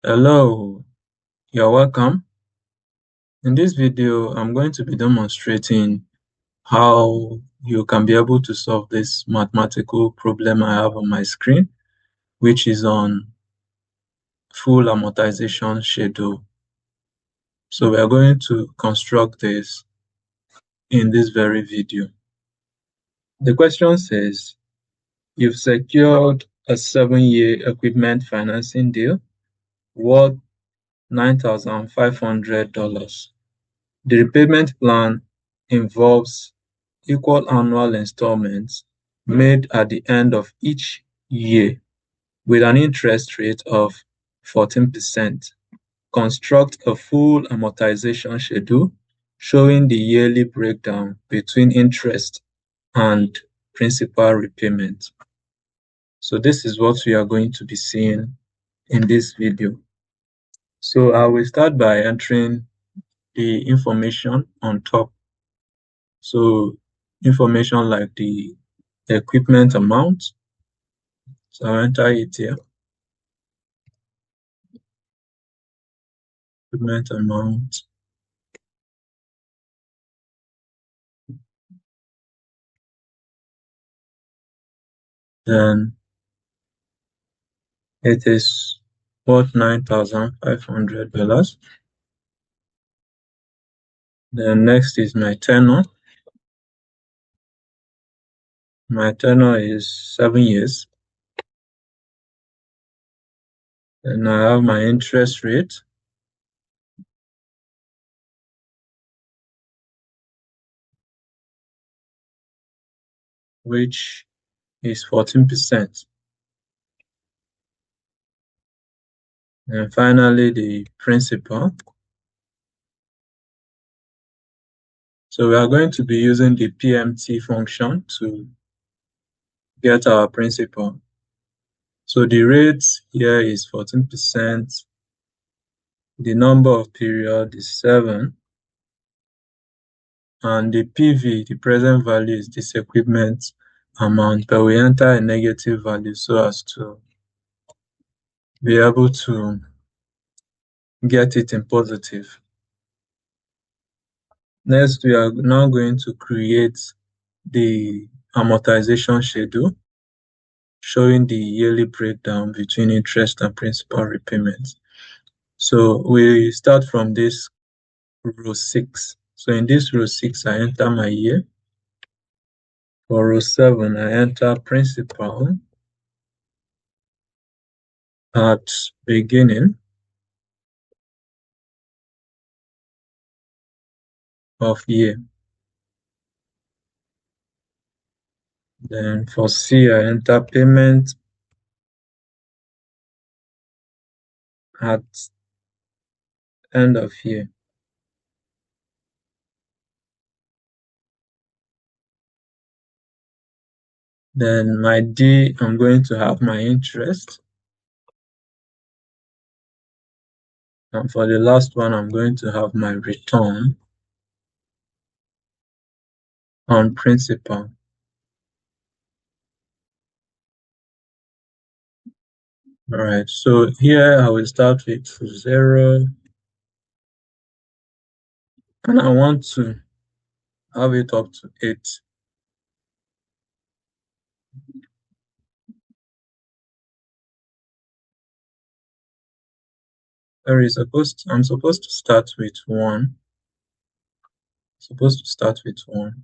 Hello, you're welcome. In this video, I'm going to be demonstrating how you can be able to solve this mathematical problem I have on my screen, which is on full amortization schedule. So we are going to construct this in this very video. The question says, you've secured a 7-year equipment financing deal worth $9,500. The repayment plan involves equal annual installments made at the end of each year with an interest rate of 14%. Construct a full amortization schedule showing the yearly breakdown between interest and principal repayment. So this is what we are going to be seeing in this video. So I will start by entering the information on top. So information like the equipment amount. So I'll enter it here. Equipment amount. Then it is worth $9,500. Then next is my tenor. My tenor is 7 years. Then I have my interest rate. Which is 14%. And finally, the principal. So we are going to be using the PMT function to get our principal. So the rate here is 14%. The number of period is 7. And the PV, the present value, is this equipment amount, but we enter a negative value so as to be able to get it in positive. Next, we are now going to create the amortization schedule showing the yearly breakdown between interest and principal repayments. So we start from this row 6. So in this row 6, I enter my year. For row 7, I enter principal at beginning of year. Then for C, I enter payment at end of year. Then my D, I'm going to have my interest. And for the last one, I'm going to have my return on principal. All right, so here I will start with 0. And I want to have it up to 8. I'm supposed to start with 1. Supposed to start with 1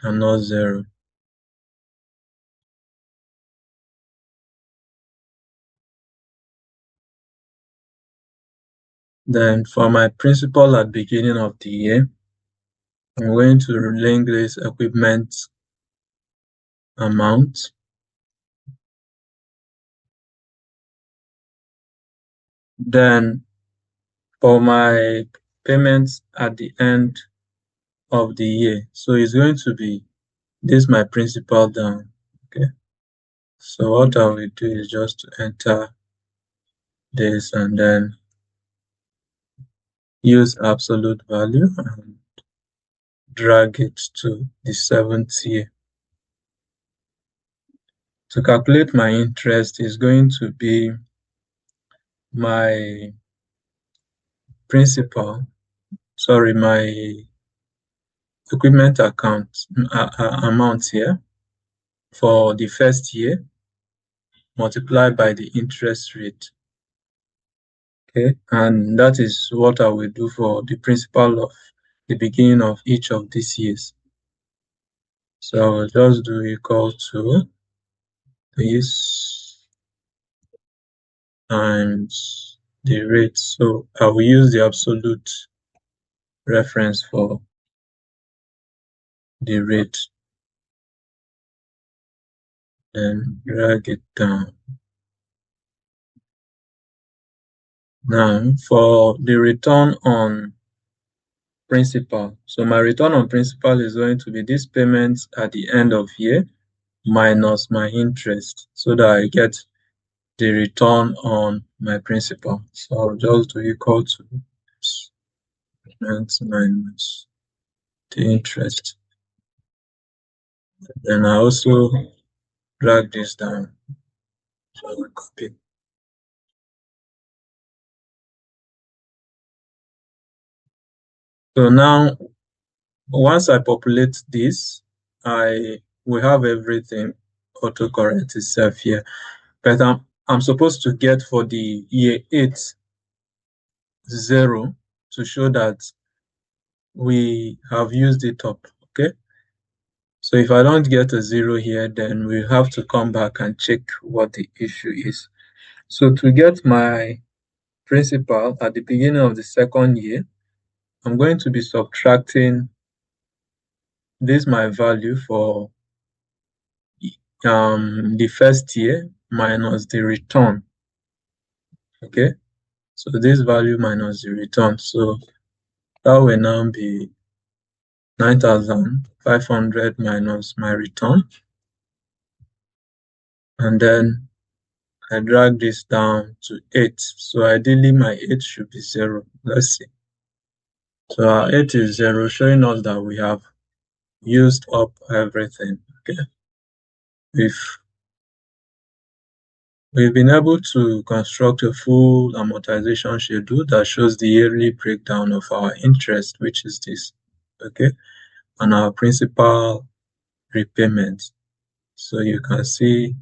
and not 0. Then for my principal at beginning of the year, I'm going to link this equipment amount. Then for my payments at the end of the year, so it's going to be this my principal down. Okay, so what I will do is just to enter this and then use absolute value and drag it to the 7th year. To calculate my interest is going to be my principal, sorry, my equipment account amount here for the first year multiplied by the interest rate. Okay, and that is what I will do for the principal of the beginning of each of these years. So I will just do equal to this times the rate. So I will use the absolute reference for the rate and drag it down. Now for the return on principal. So my return on principal is going to be this payment at the end of year minus my interest, so that I get the return on my principal. So I'll just do equal to minus the interest. Then I also drag this down. So I'll copy. So now, once I populate this, I will have everything autocorrect itself here. But I'm supposed to get for the year 8 0 to show that we have used it up. Okay. So if I don't get a 0 here, then we have to come back and check what the issue is. So to get my principal at the beginning of the second year, I'm going to be subtracting this my value for the first year minus the return. Okay, so this value minus the return. So that will now be 9,500 minus my return. And then I drag this down to 8. So ideally my 8 should be 0. Let's see. So our 8 is 0, showing us that we have used up everything. Okay. If we've been able to construct a full amortization schedule that shows the yearly breakdown of our interest, which is this, okay, and our principal repayment. So you can see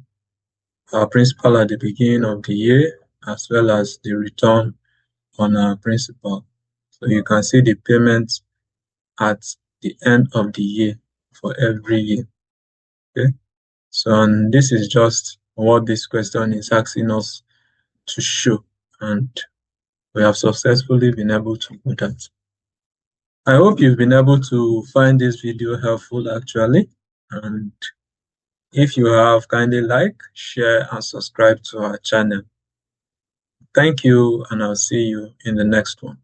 our principal at the beginning of the year, as well as the return on our principal. So you can see the payments at the end of the year for every year. Okay, so and this is just what this question is asking us to show, and we have successfully been able to do that. I hope you've been able to find this video helpful actually, and if you have, kindly like, share, and subscribe to our channel. Thank you, and I'll see you in the next one.